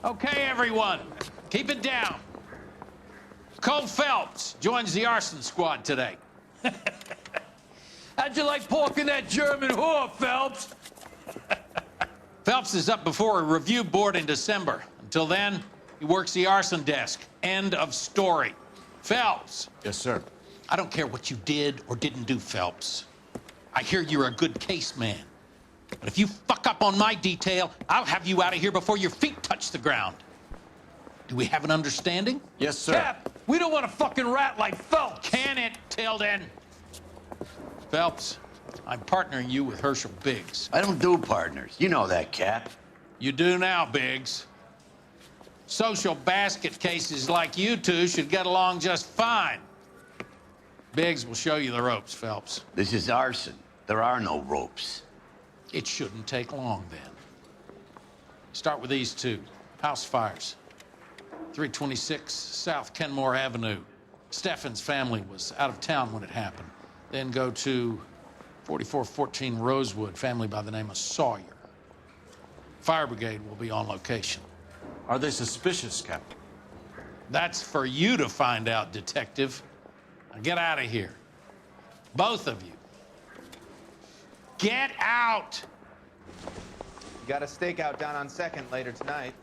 Okay, everyone, keep it down. Cole Phelps joins the arson squad today. How'd you like porking that German whore, Phelps? Phelps is up before a review board in December. Until then, he works the arson desk. End of story. Phelps. Yes, sir. I don't care what you did or didn't do, Phelps. I hear you're a good case man. But if you fuck up on my detail, I'll have you out of here before your feet touch the ground. Do we have an understanding? Yes, sir. Cap, we don't want a fucking rat like Phelps. Can it, Tilden? Phelps, I'm partnering you with Herschel Biggs. I don't do partners. You know that, Cap. You do now, Biggs. Social basket cases like you two should get along just fine. Biggs will show you the ropes, Phelps. This is arson. There are no ropes. It shouldn't take long, then. Start with these two. House fires. 326 South Kenmore Avenue. Steffens' family was out of town when it happened. Then go to 4414 Rosewood, family by the name of Sawyer. Fire brigade will be on location. Are they suspicious, Captain? That's for you to find out, Detective. Now get out of here. Both of you. Get out! You got a stakeout down on 2nd later tonight.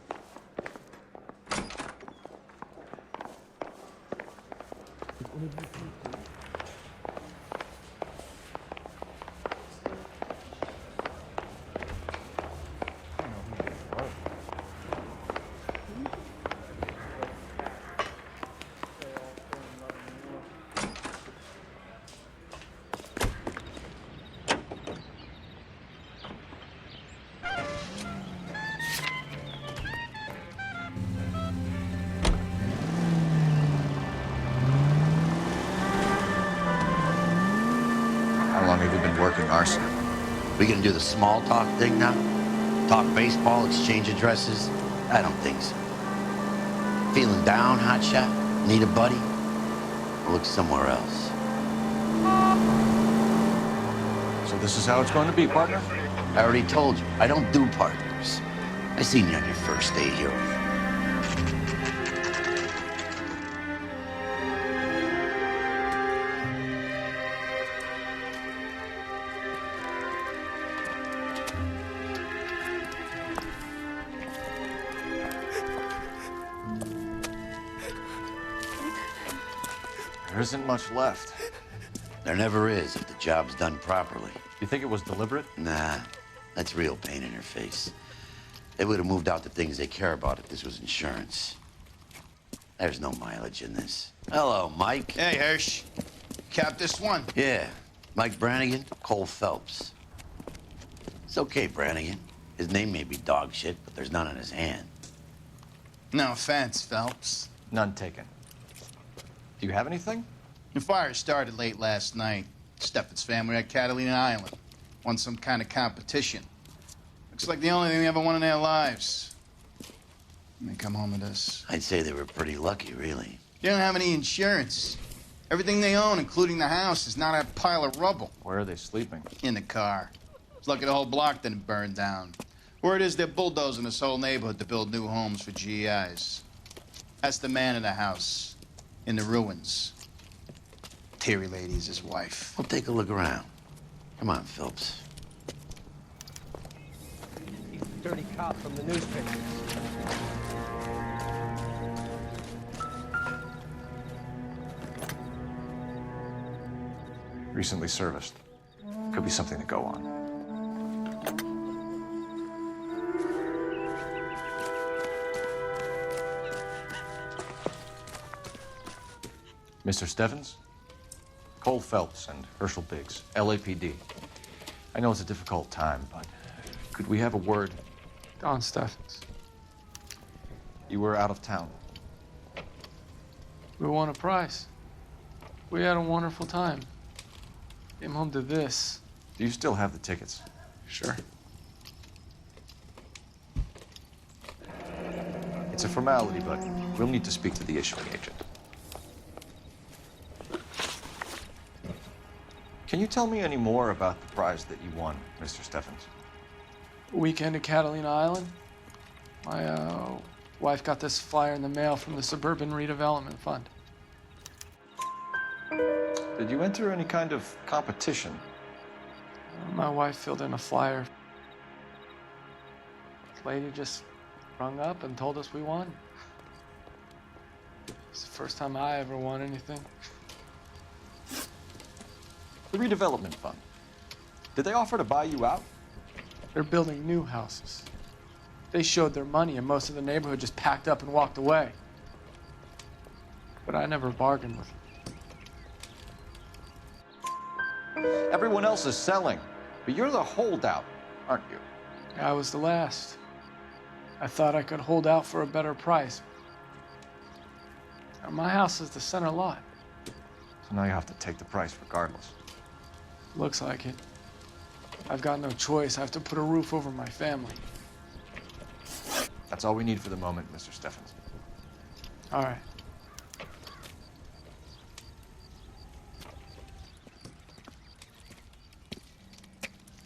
How long have you been working arson? We gonna do the small talk thing now? Talk baseball, exchange addresses? I don't think so. Feeling down, hotshot? Need a buddy? I'll look somewhere else. So this is how it's going to be, partner? I already told you, I don't do partners. I seen you on your first day here. There isn't much left. There never is if the job's done properly. You think it was deliberate? Nah, that's real pain in her face. They would have moved out the things they care about if this was insurance. There's no mileage in this. Hello, Mike. Hey, Hirsch. Cap this one. Yeah, Mike Brannigan, Cole Phelps. It's okay, Brannigan. His name may be dog shit, but there's none in his hand. No offense, Phelps. None taken. Do you have anything? The fire started late last night. Steffens' family at Catalina Island. Won some kind of competition. Looks like the only thing they ever won in their lives. And they come home to this. I'd say they were pretty lucky, really. They don't have any insurance. Everything they own, including the house, is not a pile of rubble. Where are they sleeping? In the car. It's lucky the whole block didn't burn down. Word is they're bulldozing this whole neighborhood to build new homes for GIs. That's the man in the house. In the ruins. Terry lady's his wife. We'll take a look around. Come on, Phelps. He's the dirty cop from the newspaper. Recently serviced. Could be something to go on. Mr. Steffens? Cole Phelps and Herschel Biggs, LAPD. I know it's a difficult time, but could we have a word? Don Steffens. You were out of town. We won a prize. We had a wonderful time. Came home to this. Do you still have the tickets? Sure. It's a formality, but we'll need to speak to the issuing agent. Can you tell me any more about the prize that you won, Mr. Steffens? Weekend at Catalina Island. My Wife got this flyer in the mail from the Suburban Redevelopment Fund. Did you enter any kind of competition? My wife filled in a flyer. This lady just rung up and told us we won. It's the first time I ever won anything. The redevelopment fund. Did they offer to buy you out? They're building new houses. They showed their money and most of the neighborhood just packed up and walked away. But I never bargained with them. Everyone else is selling, but you're the holdout, aren't you? I was the last. I thought I could hold out for a better price. My house is the center lot. So now you have to take the price regardless. Looks like it. I've got no choice. I have to put a roof over my family. That's all we need for the moment, Mr. Steffens. All right.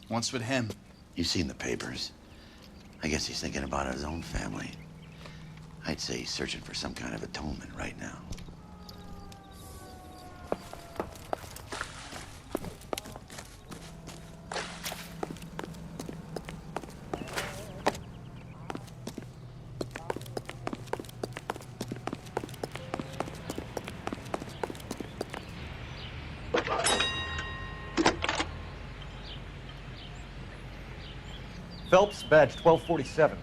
What's with him? You've seen the papers. I guess he's thinking about his own family. I'd say he's searching for some kind of atonement right now. Phelps, badge 1247.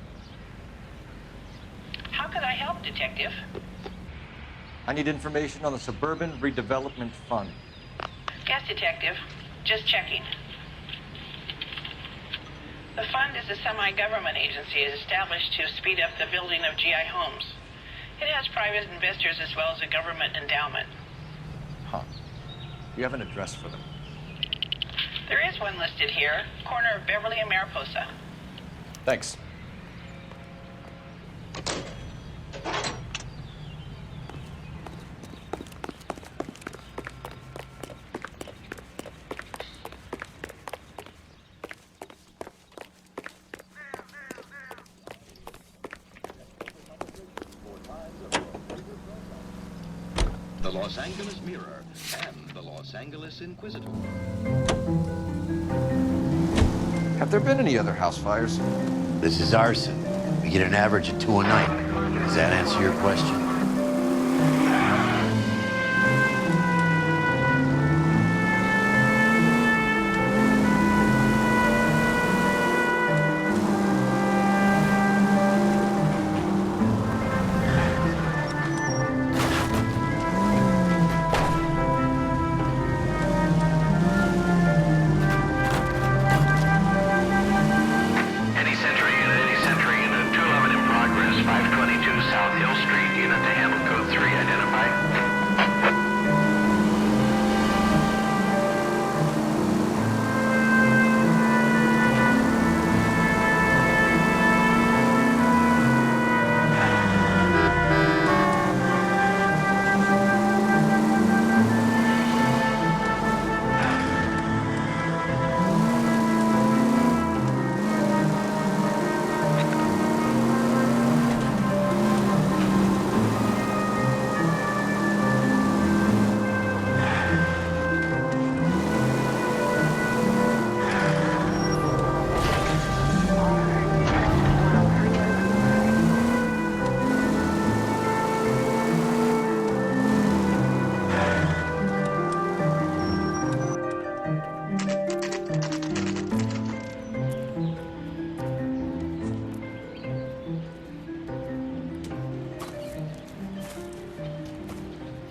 How could I help, Detective? I need information on the Suburban Redevelopment Fund. Yes, Detective. Just checking. The fund is a semi-government agency established to speed up the building of GI homes. It has private investors as well as a government endowment. Huh. Do you have an address for them? There is one listed here, corner of Beverly and Mariposa. Thanks. The Los Angeles Mirror and the Los Angeles Inquisitor. Have there been any other house fires? This is Arson. We get an average of 2 a night. Does that answer your question?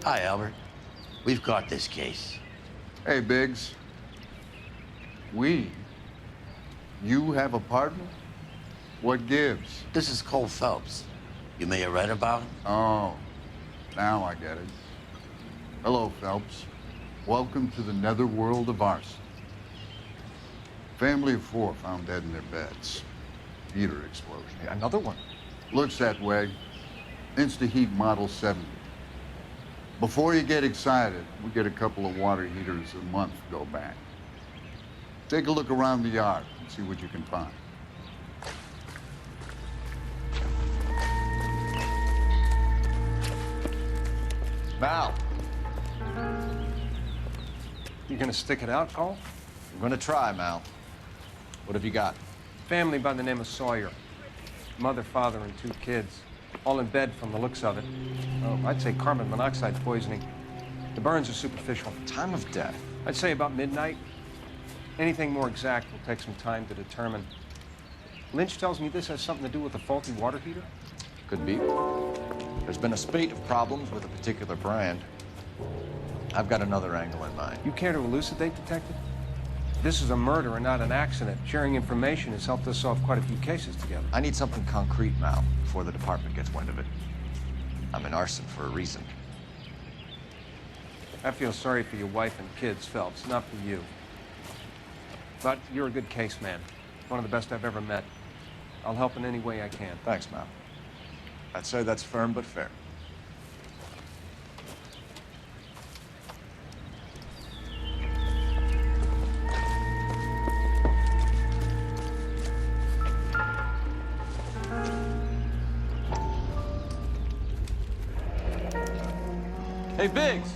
Hi, Albert. We've got this case. Hey, Biggs. You have a partner? What gives? This is Cole Phelps. You may have read about him. Oh, now I get it. Hello, Phelps. Welcome to the netherworld of Arson. Family of 4 found dead in their beds. Heater explosion. Another one. Looks that way. InstaHeat Model 70. Before you get excited, we get a couple of water heaters a month go back. Take a look around the yard and see what you can find. Val, You gonna stick it out, Cole? I'm gonna try, Mal. What have you got? Family by the name of Sawyer. Mother, father, and 2 kids. All in bed from the looks of it. Oh, I'd say carbon monoxide poisoning. The burns are superficial. Time of death? I'd say about midnight. Anything more exact will take some time to determine. Lynch tells me this has something to do with a faulty water heater. Could be. There's been a spate of problems with a particular brand. I've got another angle in mind. You care to elucidate, Detective? This is a murder and not an accident. Sharing information has helped us solve quite a few cases together. I need something concrete, Mal, before the department gets wind of it. I'm in Arson for a reason. I feel sorry for your wife and kids, Phelps, not for you. But you're a good case man. One of the best I've ever met. I'll help in any way I can. Thanks, Mal. I'd say that's firm but fair. Hey, Biggs,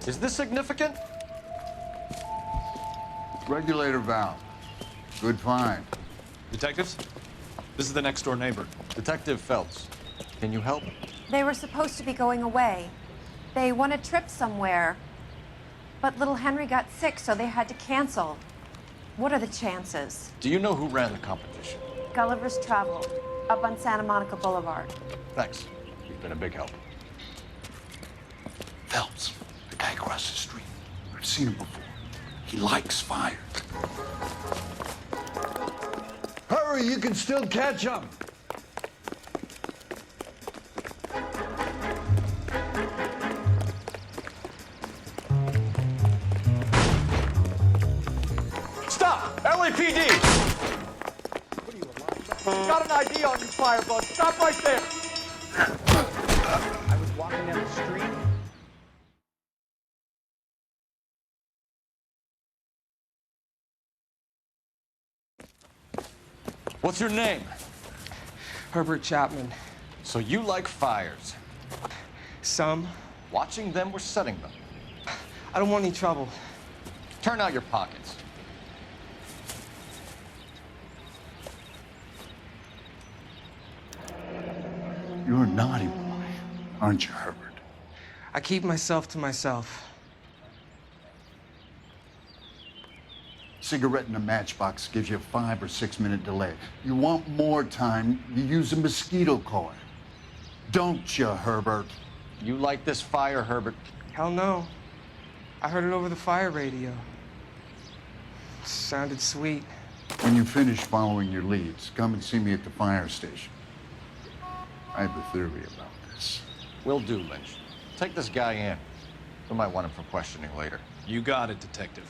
is this significant? Regulator valve. Good find. Detectives, this is the next door neighbor. Detective Phelps, can you help? They were supposed to be going away. They won a trip somewhere. But little Henry got sick, so they had to cancel. What are the chances? Do you know who ran the competition? Gulliver's Travel, up on Santa Monica Boulevard. Thanks. You've been a big help. Phelps, the guy across the street. I've seen him before. He likes fire. Hurry, you can still catch up. Stop! LAPD! Got an ID on you, Firebug. Stop right there! I was walking down the street. What's your name? Herbert Chapman. So you like fires? Some. Watching them or setting them? I don't want any trouble. Turn out your pockets. You're a naughty boy, aren't you, Herbert? I keep myself to myself. Cigarette in a matchbox gives you a 5 or 6 minute delay. You want more time, you use a mosquito coil. Don't you, Herbert? You like this fire, Herbert? Hell no. I heard it over the fire radio. Sounded sweet. When you finish following your leads, come and see me at the fire station. I have a theory about this. Will do, Lynch. Take this guy in. We might want him for questioning later. You got it, Detective.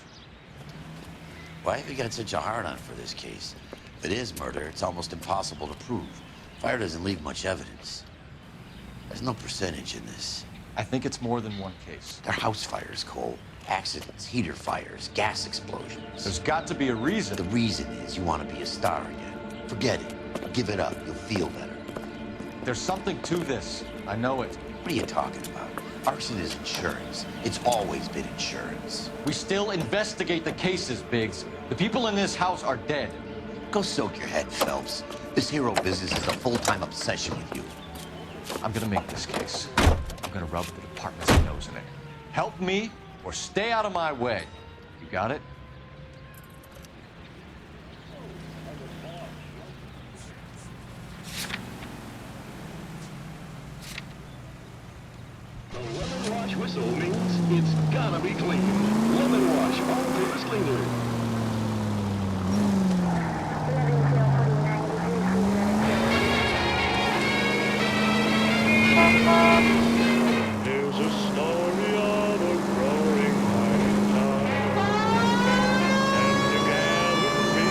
Why have you got such a hard-on for this case? If it is murder, it's almost impossible to prove. Fire doesn't leave much evidence. There's no percentage in this. I think it's more than one case. They're house fires, Cole. Accidents, heater fires, gas explosions. There's got to be a reason. The reason is you want to be a star again. Forget it. Give it up. You'll feel better. There's something to this. I know it. What are you talking about? Arson is insurance. It's always been insurance. We still investigate the cases, Biggs. The people in this house are dead. Go soak your head, Phelps. This hero business is a full-time obsession with you. I'm gonna make this case. I'm gonna rub the department's nose in it. Help me or stay out of my way. You got it? The lemon wash whistle means it's gotta be clean. Lemon wash all-purpose cleaner. There's a story of a growing mining town, and a gallery.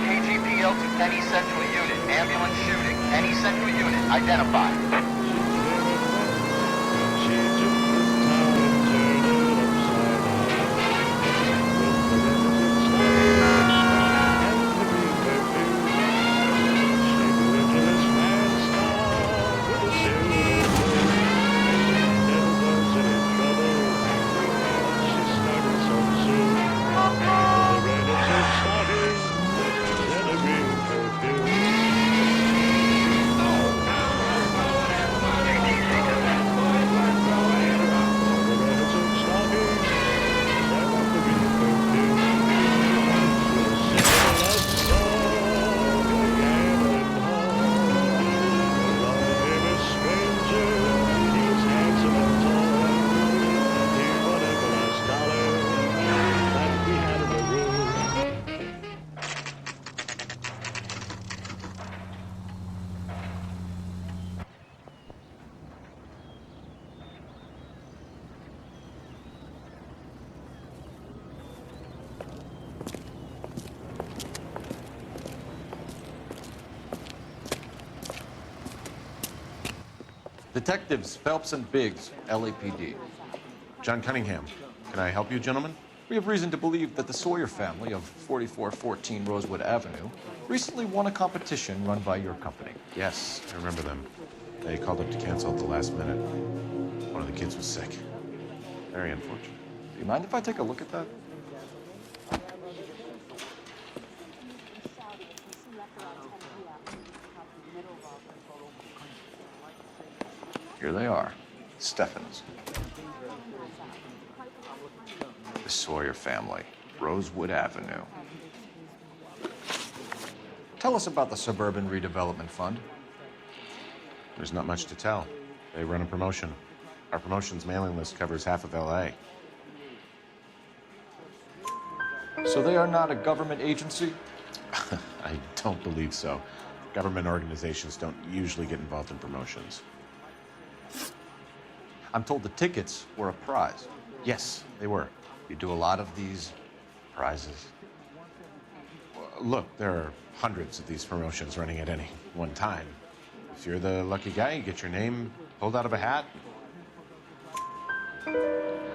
KGPL to Penny Central Unit. Ambulance shooting. Penny Central Unit. Identified. Detectives Phelps and Biggs, LAPD. John Cunningham. Can I help you, gentlemen? We have reason to believe that the Sawyer family of 4414 Rosewood Avenue recently won a competition run by your company. Yes, I remember them. They called up to cancel at the last minute. One of the kids was sick. Very unfortunate. Do you mind if I take a look at that? Here they are, Steffens. The Sawyer family, Rosewood Avenue. Tell us about the Suburban Redevelopment Fund. There's not much to tell. They run a promotion. Our promotion's mailing list covers half of LA. So they are not a government agency? I don't believe so. Government organizations don't usually get involved in promotions. I'm told the tickets were a prize. Yes, they were. You do a lot of these prizes. Look, there are hundreds of these promotions running at any one time. If you're the lucky guy, you get your name pulled out of a hat.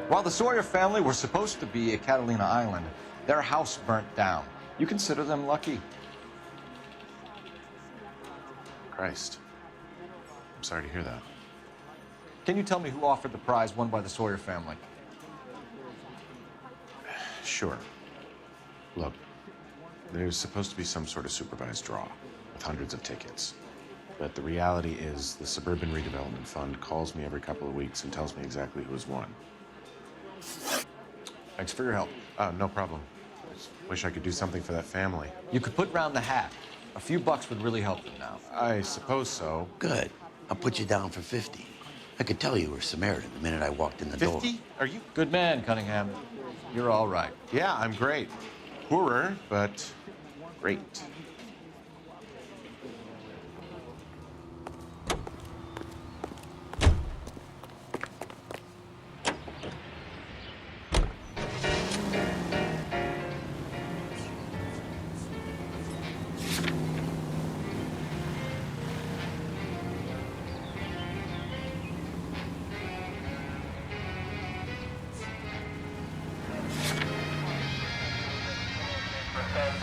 While the Sawyer family were supposed to be at Catalina Island, their house burnt down. You consider them lucky? Christ. I'm sorry to hear that. Can you tell me who offered the prize won by the Sawyer family? Sure. Look, there's supposed to be some sort of supervised draw with hundreds of tickets. But the reality is the Suburban Redevelopment Fund calls me every couple of weeks and tells me exactly who has won. Thanks for your help. No problem. I just wish I could do something for that family. You could put round the hat. A few bucks would really help them now. I suppose so. Good. I'll put you down for 50. I could tell you were Samaritan the minute I walked in the door. 50? Are you? Good man, Cunningham. You're all right. Yeah, I'm great. Poorer, but great.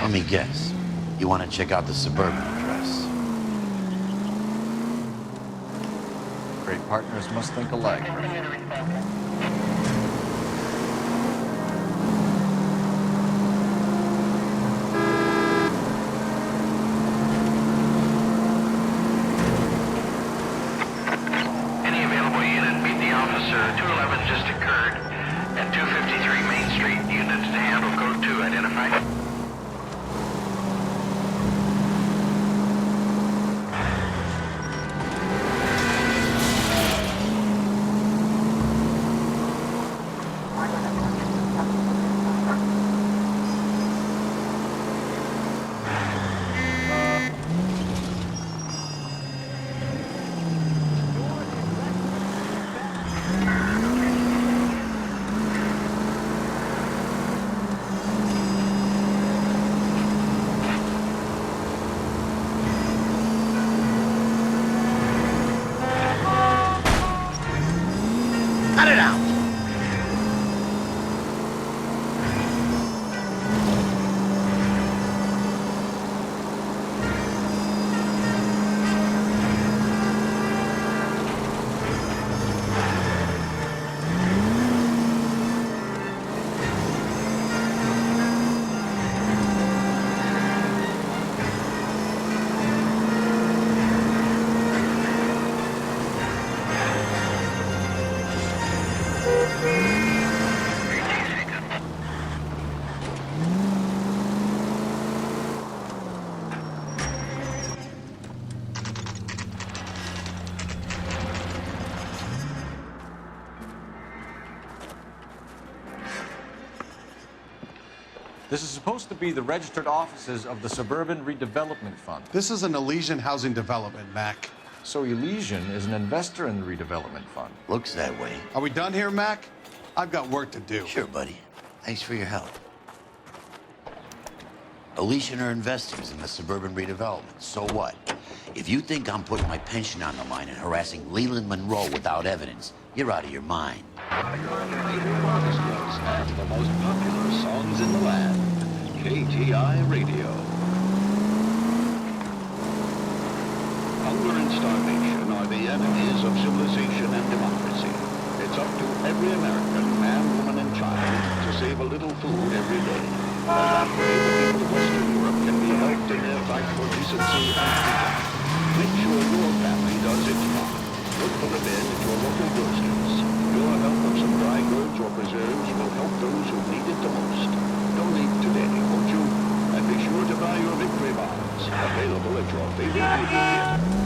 Let me guess. You want to check out the Suburban address? Great partners must think alike. Any available unit, meet the officer. 211 just occurred at 253 Main Street. Units to handle code 2 identified. Cut it out! This is supposed to be the registered offices of the Suburban Redevelopment Fund. This is an Elysian housing development, Mac. So Elysian is an investor in the redevelopment fund. Looks that way. Are we done here, Mac? I've got work to do. Sure, buddy. Thanks for your help. Elysian are investors in the Suburban Redevelopment. So what? If you think I'm putting my pension on the line and harassing Leland Monroe without evidence, you're out of your mind. And the most popular songs in the land. KTI Radio. Hunger and starvation are the enemies of civilization and democracy. It's up to every American, man, woman, and child to save a little food every day. And that way, the people of Western Europe can be helped in their fight for decency and freedom. Make sure your family does its part. Look for the bed at your local grocer's. Your help of some dry goods or preserves will help those who need it the most. Donate today, won't you? And be sure to buy your victory bonds. Available at your favorite movie theater.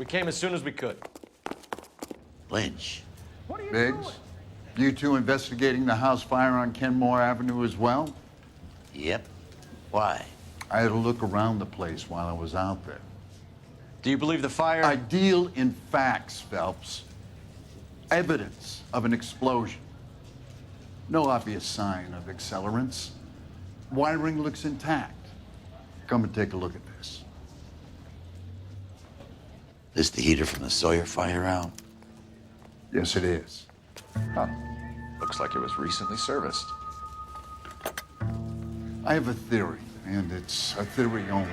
We came as soon as we could. Lynch. Biggs, you two investigating the house fire on Kenmore Avenue as well? Yep. Why? I had a look around the place while I was out there. Do you believe the fire? I deal in facts, Phelps. Evidence of an explosion. No obvious sign of accelerants. Wiring looks intact. Come and take a look at this. This the heater from the Sawyer fire out? Yes, it is. Huh. Looks like it was recently serviced. I have a theory, and it's a theory only.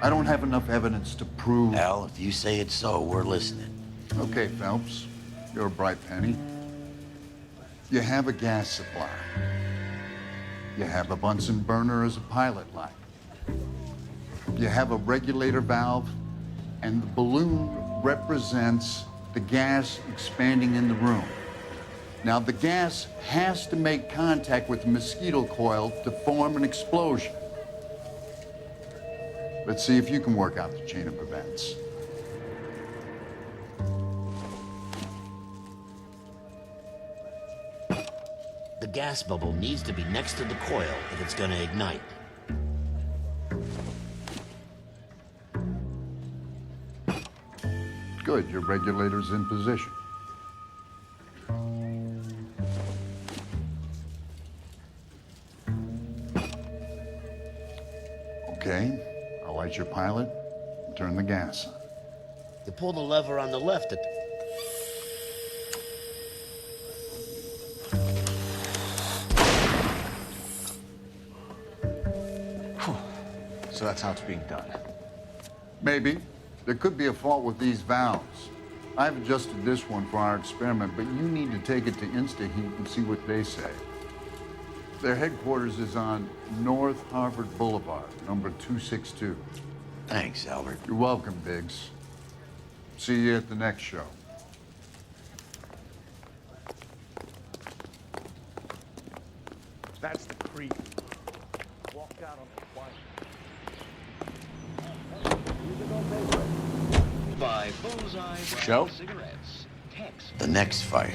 I don't have enough evidence to prove... Al, if you say it's so, we're listening. Okay, Phelps. You're a bright penny. You have a gas supply. You have a Bunsen burner as a pilot light. You have a regulator valve, and the balloon represents the gas expanding in the room. Now, the gas has to make contact with the mosquito coil to form an explosion. Let's see if you can work out the chain of events. The gas bubble needs to be next to the coil if it's gonna ignite. Good, your regulator's in position. Okay, I'll light your pilot and turn the gas on. You pull the lever on the left at So that's how it's being done. Maybe. There could be a fault with these valves. I've adjusted this one for our experiment, but you need to take it to InstaHeat and see what they say. Their headquarters is on North Harvard Boulevard, number 262. Thanks, Albert. You're welcome, Biggs. See you at the next show. That's the creep. Walked out on the quiet. By Bullseye Show? Cigarettes. Text. the next fire.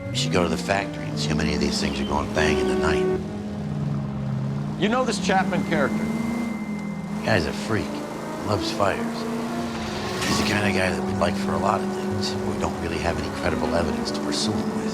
We should go to the factory and see how many of these things are going bang in the night. You know this Chapman character? The guy's a freak. Loves fires. He's the kind of guy that we'd like for a lot of things, but we don't really have any credible evidence to pursue him with.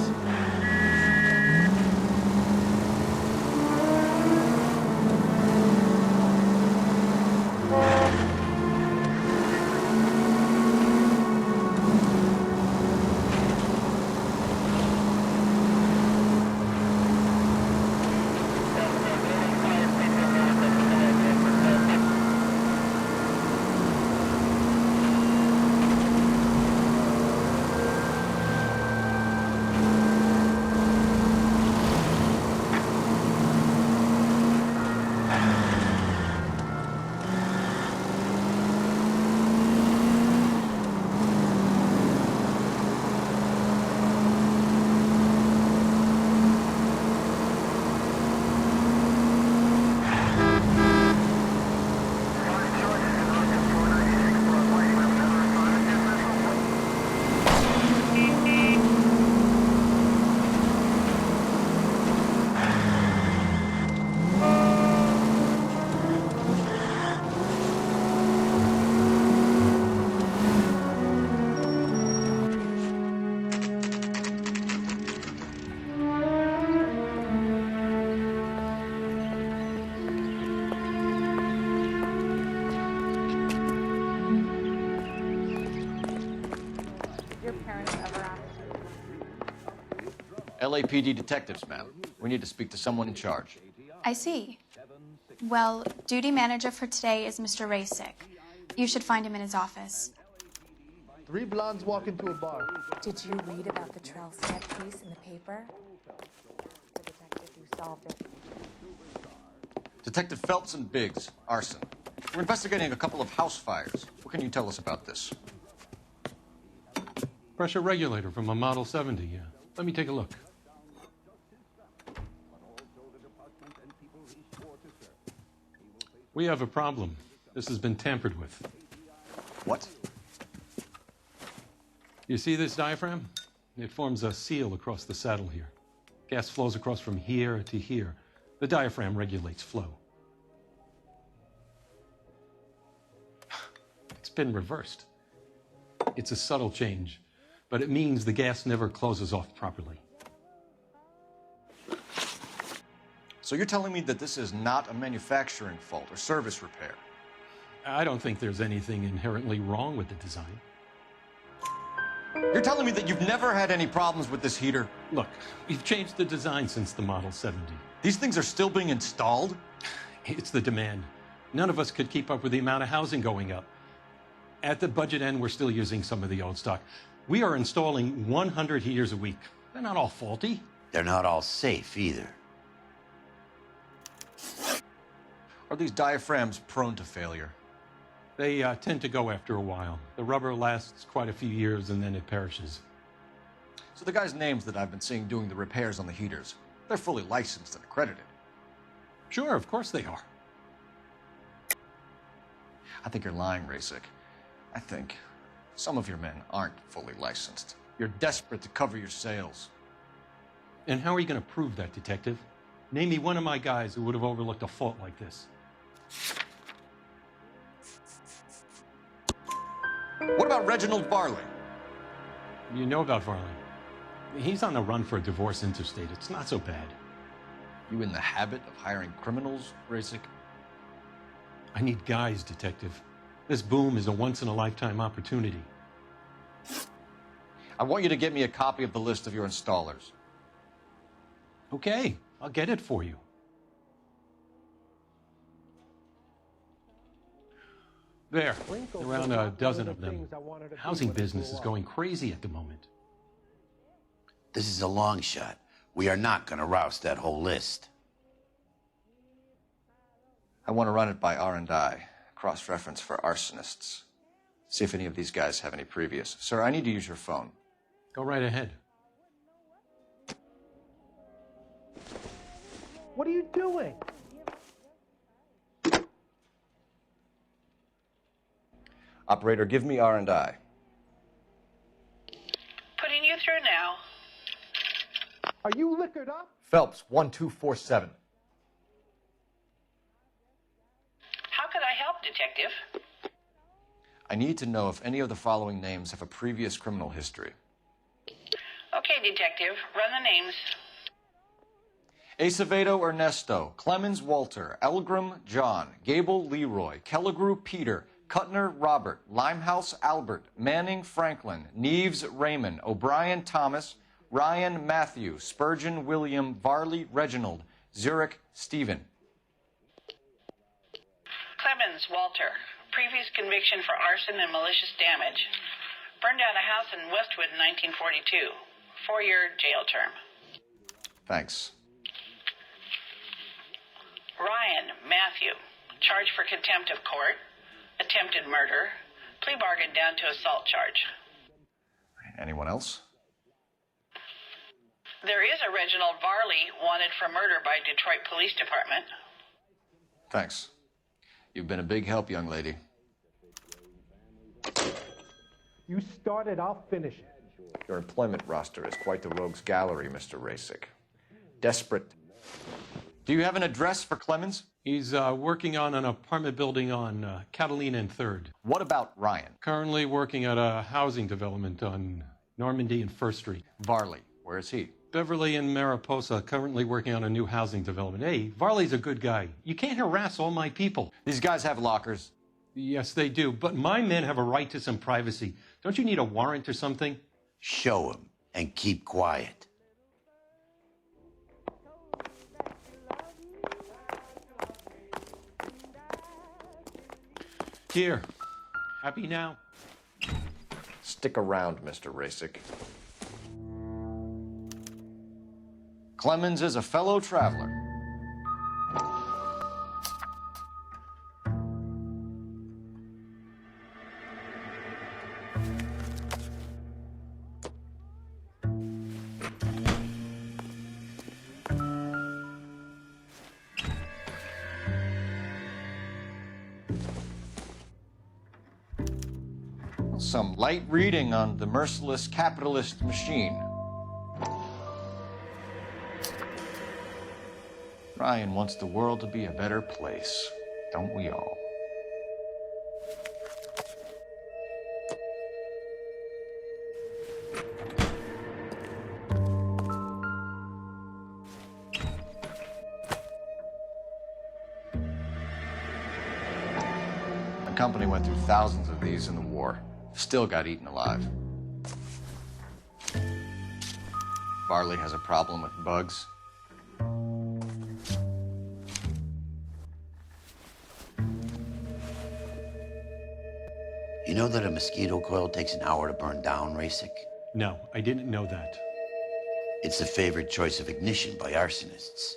LAPD detectives, ma'am. We need to speak to someone in charge. I see. Well, duty manager for today is Mr. Rasick. You should find him in his office. 3 blondes walk into a bar. Did you read about the Trell Set case in the paper? The detective who solved it. Detective Phelps and Biggs, Arson. We're investigating a couple of house fires. What can you tell us about this? Pressure regulator from a Model 70, yeah. Let me take a look. We have a problem. This has been tampered with. What? You see this diaphragm? It forms a seal across the saddle here. Gas flows across from here to here. The diaphragm regulates flow. It's been reversed. It's a subtle change, but it means the gas never closes off properly. So you're telling me that this is not a manufacturing fault or service repair? I don't think there's anything inherently wrong with the design. You're telling me that you've never had any problems with this heater? Look, we've changed the design since the Model 70. These things are still being installed? It's the demand. None of us could keep up with the amount of housing going up. At the budget end, we're still using some of the old stock. We are installing 100 heaters a week. They're not all faulty. They're not all safe either. Are these diaphragms prone to failure? They tend to go after a while. The rubber lasts quite a few years and then it perishes. So the guys' names that I've been seeing doing the repairs on the heaters, they're fully licensed and accredited. Sure, of course they are. I think you're lying, Rasick. I think some of your men aren't fully licensed. You're desperate to cover your sales. And how are you going to prove that, Detective? Name me one of my guys who would have overlooked a fault like this. What about Reginald Varley? You know about Varley. He's on the run for a divorce interstate. It's not so bad. You in the habit of hiring criminals, Rasick? I need guys, Detective. This boom is a once-in-a-lifetime opportunity. I want you to get me a copy of the list of your installers. Okay, I'll get it for you. There, around a dozen of them. The housing business is going crazy at the moment. This is a long shot. We are not going to rouse that whole list. I want to run it by R&I, cross-reference for arsonists. See if any of these guys have any previous. Sir, I need to use your phone. Go right ahead. What are you doing? Operator, give me R&I. Putting you through now. Are you liquored up? Phelps, 1247. How could I help, Detective? I need to know if any of the following names have a previous criminal history. Okay, Detective. Run the names. Acevedo Ernesto, Clemens Walter, Elgram John, Gable Leroy, Kelligrew Peter, Kuttner Robert, Limehouse Albert, Manning Franklin, Neves Raymond, O'Brien Thomas, Ryan Matthew, Spurgeon William, Varley Reginald, Zurich Stephen. Clemens Walter. Previous conviction for arson and malicious damage. Burned down a house in Westwood in 1942. 4-year jail term. Thanks. Ryan Matthew. Charged for contempt of court. Attempted murder. Plea bargain down to assault charge. Anyone else? There is a Reginald Varley wanted for murder by Detroit Police Department. Thanks. You've been a big help, young lady. You start it, I'll finish it. Your employment roster is quite the rogues gallery, Mr. Rasick. Desperate. Do you have an address for Clemens? He's working on an apartment building on Catalina and 3rd. What about Ryan? Currently working at a housing development on Normandy and 1st Street. Varley, where is he? Beverly and Mariposa, currently working on a new housing development. Hey, Varley's a good guy. You can't harass all my people. These guys have lockers. Yes, they do, but my men have a right to some privacy. Don't you need a warrant or something? Show him and keep quiet. Here. Happy now? Stick around, Mr. Rasick. Clemens is a fellow traveler. Some light reading on the merciless capitalist machine. Ryan wants the world to be a better place, don't we all? The company went through thousands of these in the war. Still got eaten alive. Varley has a problem with bugs. You know that a mosquito coil takes an hour to burn down, Rasick? No, I didn't know that. It's the favorite choice of ignition by arsonists.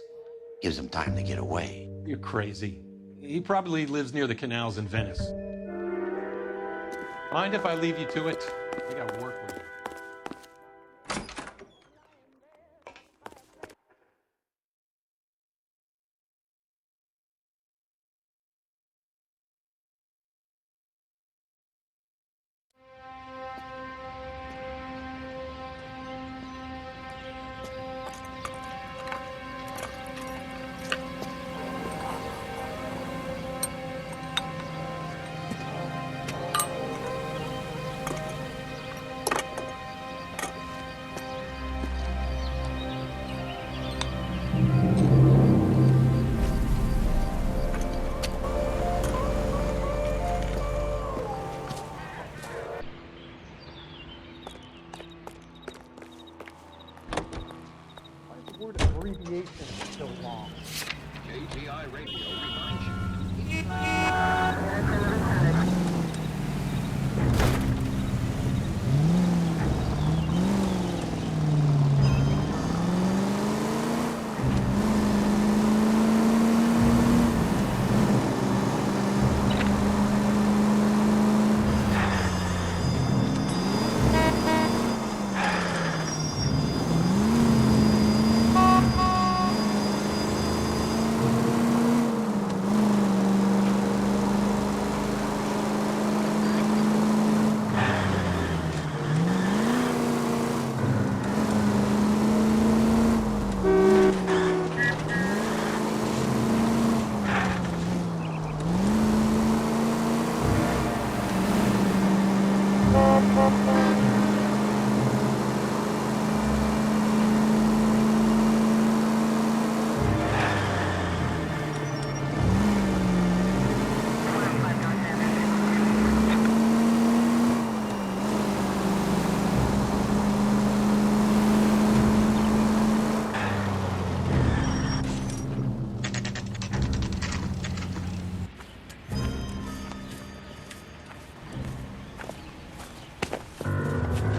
Gives them time to get away. You're crazy. He probably lives near the canals in Venice. Mind if I leave you to it? I got work with you. Abbreviation is so long. KTI Radio reminds you.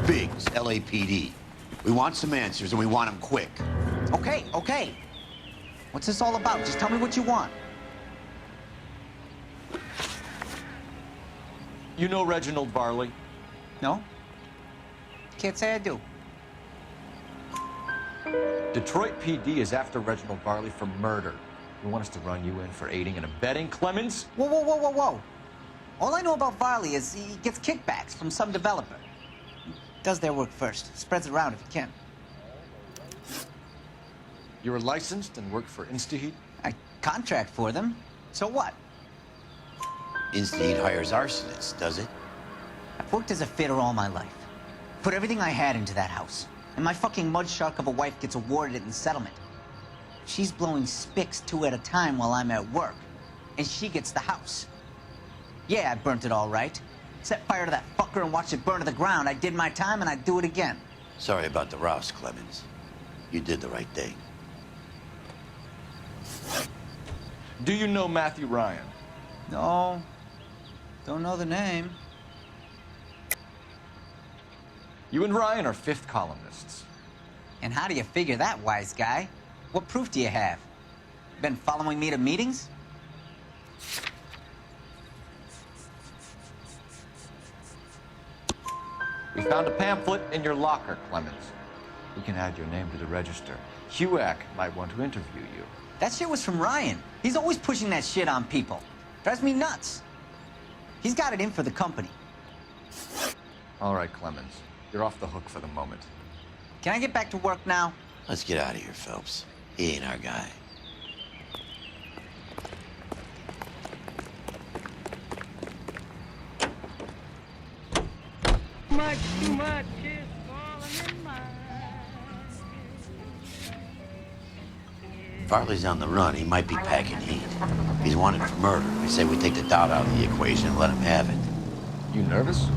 Biggs, LAPD. We want some answers, and we want them quick. Okay, okay. What's this all about? Just tell me what you want. You know Reginald Varley? No? Can't say I do. Detroit PD is after Reginald Varley for murder. You want us to run you in for aiding and abetting, Clemens? Whoa, whoa, whoa, whoa, whoa. All I know about Varley is he gets kickbacks from some developer. He does their work first, spreads it around if he can. You're licensed and work for InstaHeat? I contract for them. So what? InstaHeat hires arsonists, does it? I've worked as a fitter all my life. Put everything I had into that house. And my fucking mud shark of a wife gets awarded it in settlement. She's blowing spics 2 at a time while I'm at work. And she gets the house. Yeah, I burnt it all right. Set fire to that fucker and watched it burn to the ground. I did my time and I'd do it again. Sorry about the rouse, Clemens. You did the right thing. Do you know Matthew Ryan? No. Don't know the name. You and Ryan are fifth columnists. And how do you figure that, wise guy? What proof do you have? Been following me to meetings? We found a pamphlet in your locker, Clemens. We can add your name to the register. HUAC might want to interview you. That shit was from Ryan. He's always pushing that shit on people. Drives me nuts. He's got it in for the company. All right, Clemens. You're off the hook for the moment. Can I get back to work now? Let's get out of here, Phelps. He ain't our guy. Much too much is falling in my... Varley's on the run. He might be packing heat. If he's wanted for murder, I say we take the doubt out of the equation and let him have it. You nervous?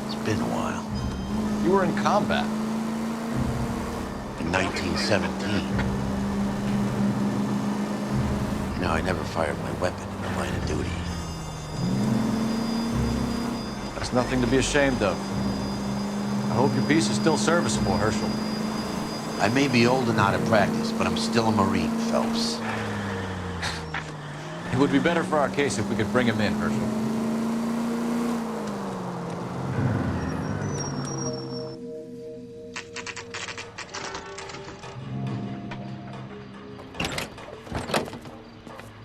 It's been a while. You were in combat. In 1917. You know, I never fired my weapon in the line of duty. That's nothing to be ashamed of. I hope your piece is still serviceable, Herschel. I may be old and out of practice, but I'm still a Marine, Phelps. It would be better for our case if we could bring him in, Herschel.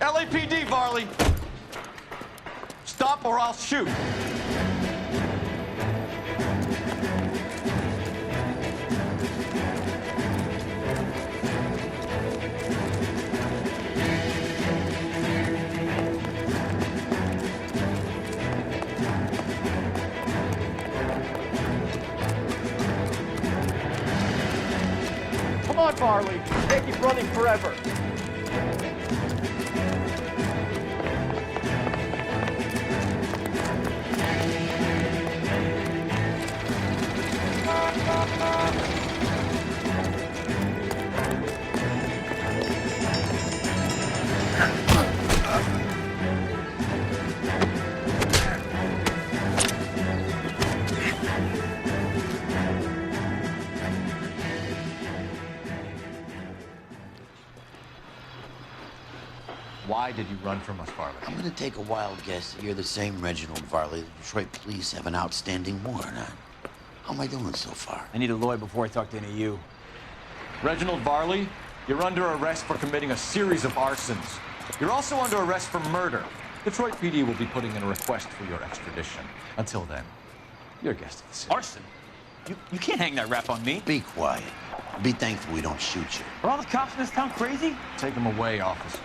LAPD, Varley! Stop or I'll shoot! Come on, Varley. Can't keep running forever. Why did you run from us, Varley? I'm gonna take a wild guess that you're the same Reginald Varley the Detroit police have an outstanding warrant on. How am I doing so far? I need a lawyer before I talk to any of you. Reginald Varley, you're under arrest for committing a series of arsons. You're also under arrest for murder. Detroit PD will be putting in a request for your extradition. Until then, you're a guest of the city. Arson? You can't hang that rap on me. Be quiet. Be thankful we don't shoot you. Are all the cops in this town crazy? Take them away, officer.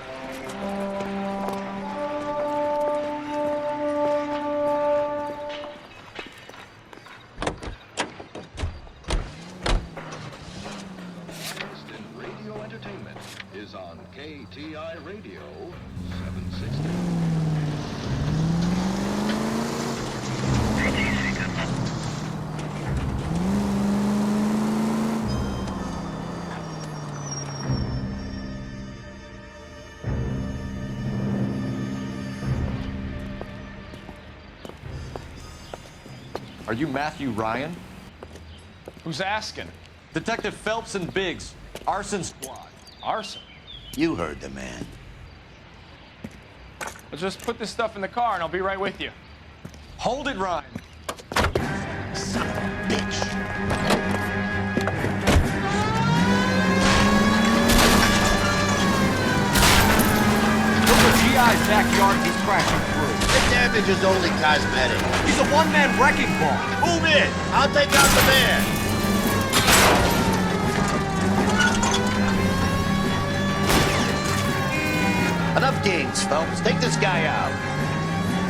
Radio entertainment is on KTI Radio 760. Are you Matthew Ryan? Who's asking? Detective Phelps and Biggs, Arson Squad. Arson? You heard the man. Well, just put this stuff in the car and I'll be right with you. Hold it, Ryan. Son of a bitch. Look at GI's backyard he's crashing through. The damage is only cosmetic. He's a one-man wrecking ball. Move in. I'll take out the man. Enough games, Phelps. Take this guy out.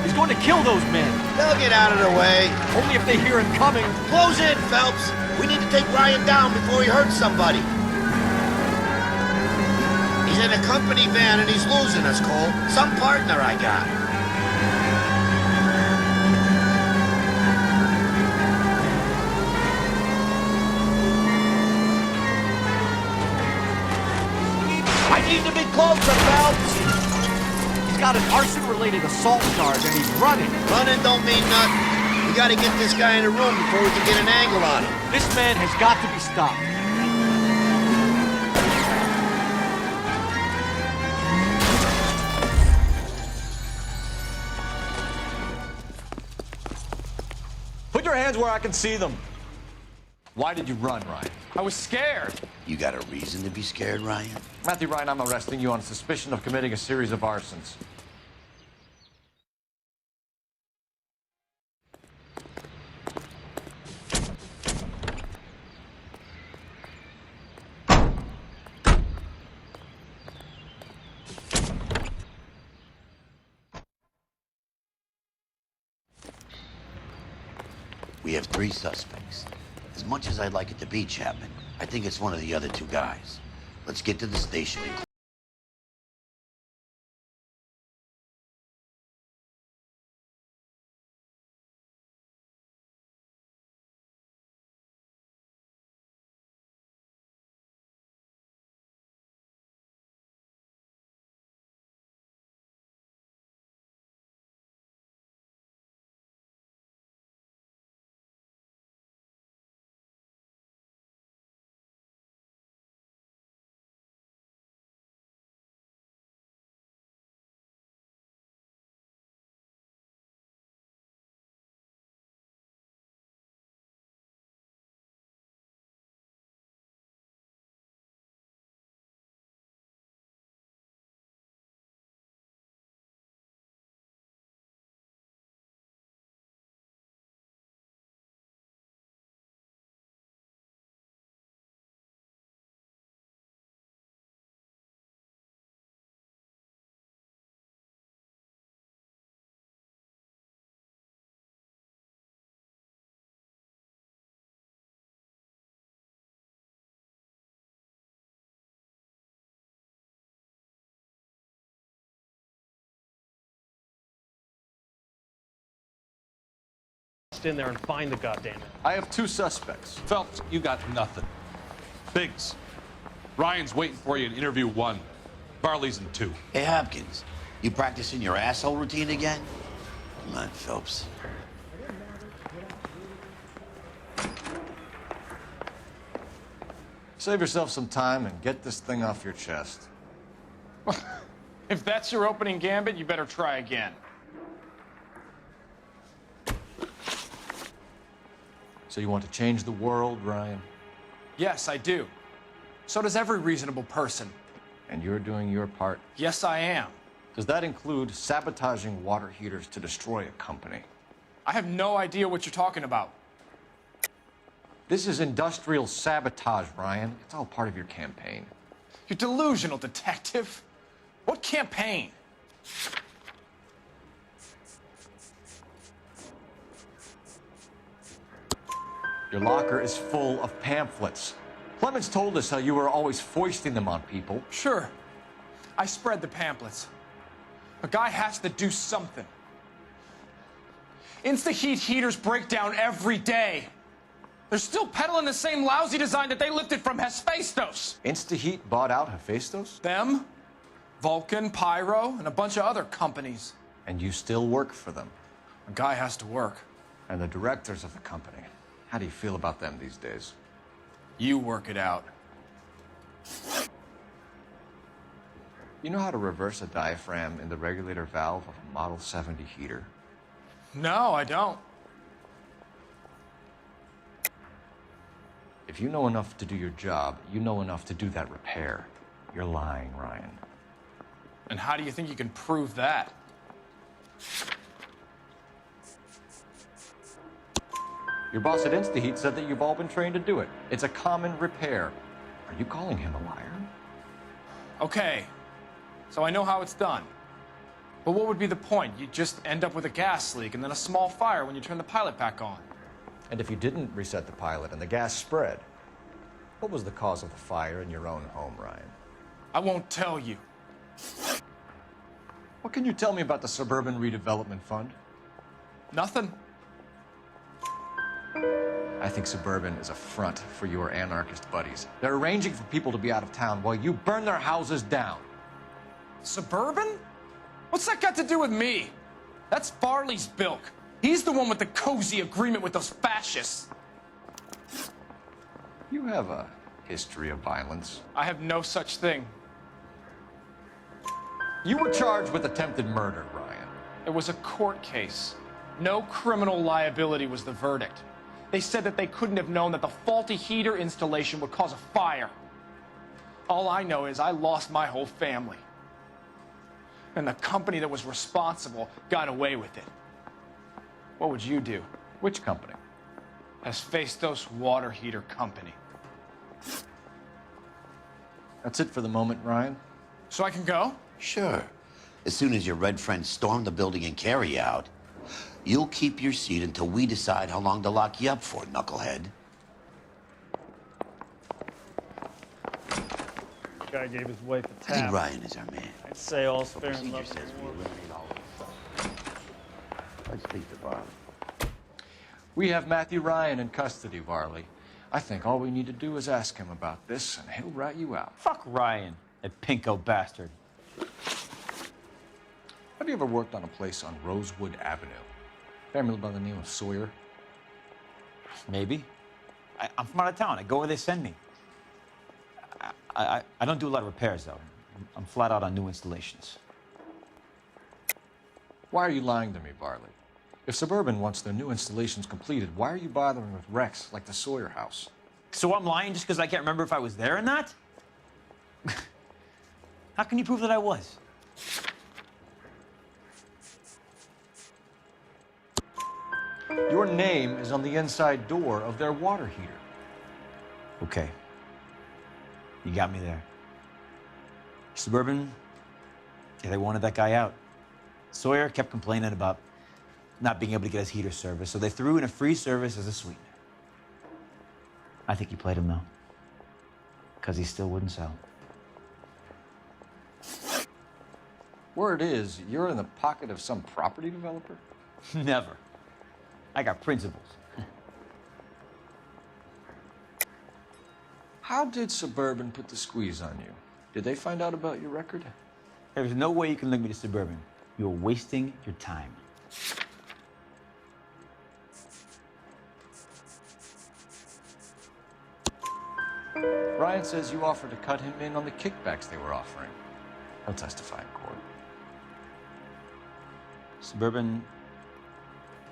He's going to kill those men. They'll get out of the way. Only if they hear him coming. Close in, Phelps. We need to take Ryan down before he hurts somebody. He's in a company van and he's losing us, Cole. Some partner I got. I need to be closer, Phelps. He's got an arson-related assault charge and he's running. Running don't mean nothing. We gotta get this guy in a room before we can get an angle on him. This man has got to be stopped. Put your hands where I can see them. Why did you run, Ryan? I was scared. You got a reason to be scared, Ryan? Matthew Ryan, I'm arresting you on suspicion of committing a series of arsons. We have 3 suspects. As much as I'd like it to be Chapman, I think it's one of the other 2 guys. Let's get to the station and... In there and find the goddamn. I have 2 suspects. Phelps, you got nothing. Biggs, Ryan's waiting for you in interview 1. Varley's in 2. Hey, Hopkins, you practicing your asshole routine again? Come on, Phelps. Save yourself some time and get this thing off your chest. If that's your opening gambit, you better try again. So you want to change the world, Ryan? Yes, I do. So does every reasonable person. And you're doing your part? Yes, I am. Does that include sabotaging water heaters to destroy a company? I have no idea what you're talking about. This is industrial sabotage, Ryan. It's all part of your campaign. You're delusional, detective. What campaign? Your locker is full of pamphlets. Clemens told us how you were always foisting them on people. Sure. I spread the pamphlets. A guy has to do something. InstaHeat heaters break down every day. They're still peddling the same lousy design that they lifted from Hephaestus. InstaHeat bought out Hephaestus? Them, Vulcan, Pyro, and a bunch of other companies. And you still work for them? A guy has to work. And the directors of the company. How do you feel about them these days? You work it out. You know how to reverse a diaphragm in the regulator valve of a Model 70 heater? No, I don't. If you know enough to do your job, you know enough to do that repair. You're lying, Ryan. And how do you think you can prove that? Your boss at InstaHeat said that you've all been trained to do it. It's a common repair. Are you calling him a liar? Okay, so I know how it's done. But what would be the point? You just end up with a gas leak and then a small fire when you turn the pilot back on. And if you didn't reset the pilot and the gas spread, what was the cause of the fire in your own home, Ryan? I won't tell you. What can you tell me about the Suburban Redevelopment Fund? Nothing. I think Suburban is a front for your anarchist buddies. They're arranging for people to be out of town while you burn their houses down. Suburban? What's that got to do with me? That's Varley's bilk. He's the one with the cozy agreement with those fascists. You have a history of violence. I have no such thing. You were charged with attempted murder, Ryan. It was a court case. No criminal liability was the verdict. They said that they couldn't have known that the faulty heater installation would cause a fire. All I know is I lost my whole family. And the company that was responsible got away with it. What would you do? Which company? Hephaestus Water Heater Company. That's it for the moment, Ryan. So I can go? Sure. As soon as your red friends storm the building and carry you out, you'll keep your seat until we decide how long to lock you up for, knucklehead. Guy gave his wife a I tap. think Ryan is our man. I'd say all's fair in Procedure love. says we eliminate all of them. Let's speak to Varley. We have Matthew Ryan in custody, Varley. I think all we need to do is ask him about this, and he'll rat you out. Fuck Ryan, that pinko bastard. Have you ever worked on a place on Rosewood Avenue? Family by the name of Sawyer? Maybe. I'm from out of town. I go where they send me. I don't do a lot of repairs, though. I'm flat out on new installations. Why are you lying to me, Varley? If Suburban wants their new installations completed, why are you bothering with wrecks like the Sawyer house? So I'm lying just because I can't remember if I was there or not? How can you prove that I was? Your name is on the inside door of their water heater. Okay. You got me there. Suburban, yeah, they wanted that guy out. Sawyer kept complaining about not being able to get his heater service, so they threw in a free service as a sweetener. I think he played him, though, because he still wouldn't sell. Word is, you're in the pocket of some property developer? Never. I got principles. How did Suburban put the squeeze on you? Did they find out about your record? There's no way you can link me to Suburban. You're wasting your time. Ryan says you offered to cut him in on the kickbacks they were offering. He'll testify in court. Suburban,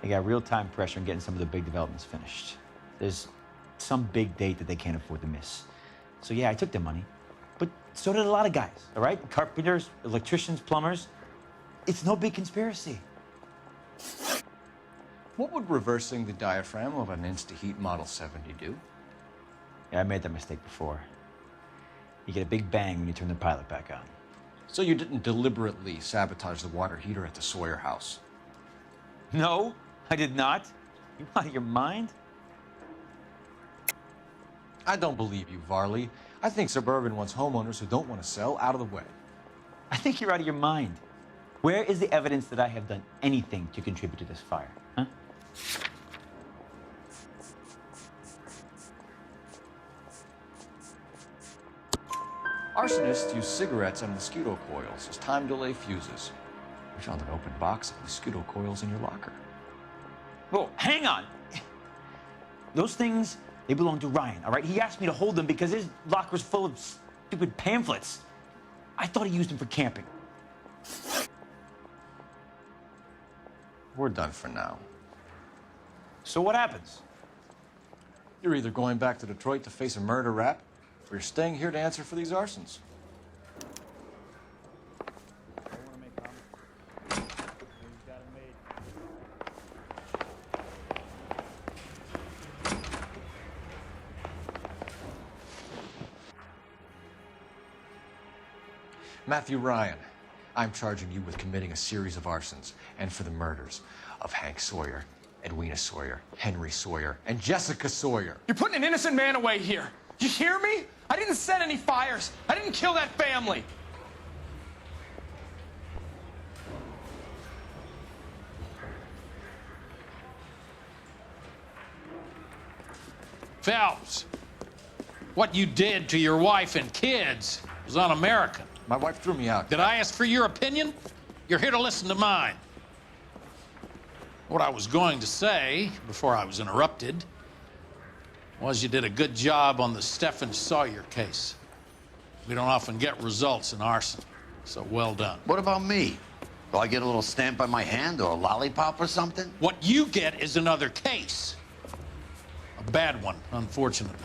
they got real-time pressure on getting some of the big developments finished. There's some big date that they can't afford to miss. So yeah, I took their money, but so did a lot of guys, all right? Carpenters, electricians, plumbers. It's no big conspiracy. What would reversing the diaphragm of an InstaHeat Model 70 do? Yeah, I made that mistake before. You get a big bang when you turn the pilot back on. So you didn't deliberately sabotage the water heater at the Sawyer house? No, I did not. You out of your mind? I don't believe you, Varley. I think Suburban wants homeowners who don't want to sell out of the way. I think you're out of your mind. Where is the evidence that I have done anything to contribute to this fire, huh? Arsonists use cigarettes and mosquito coils as time delay fuses. We found an open box of mosquito coils in your locker. Whoa, hang on. Those things, they belong to Ryan, all right? He asked me to hold them because his locker's full of stupid pamphlets. I thought he used them for camping. We're done for now. So what happens? You're either going back to Detroit to face a murder rap, or you're staying here to answer for these arsons. Matthew Ryan, I'm charging you with committing a series of arsons and for the murders of Hank Sawyer, Edwina Sawyer, Henry Sawyer, and Jessica Sawyer. You're putting an innocent man away here. You hear me? I didn't set any fires. I didn't kill that family. Phelps, what you did to your wife and kids was un-American. My wife threw me out. Did I ask for your opinion? You're here to listen to mine. What I was going to say, before I was interrupted, was you did a good job on the Steffens Sawyer case. We don't often get results in arson, so well done. What about me? Do I get a little stamp on my hand or a lollipop or something? What you get is another case. A bad one, unfortunately.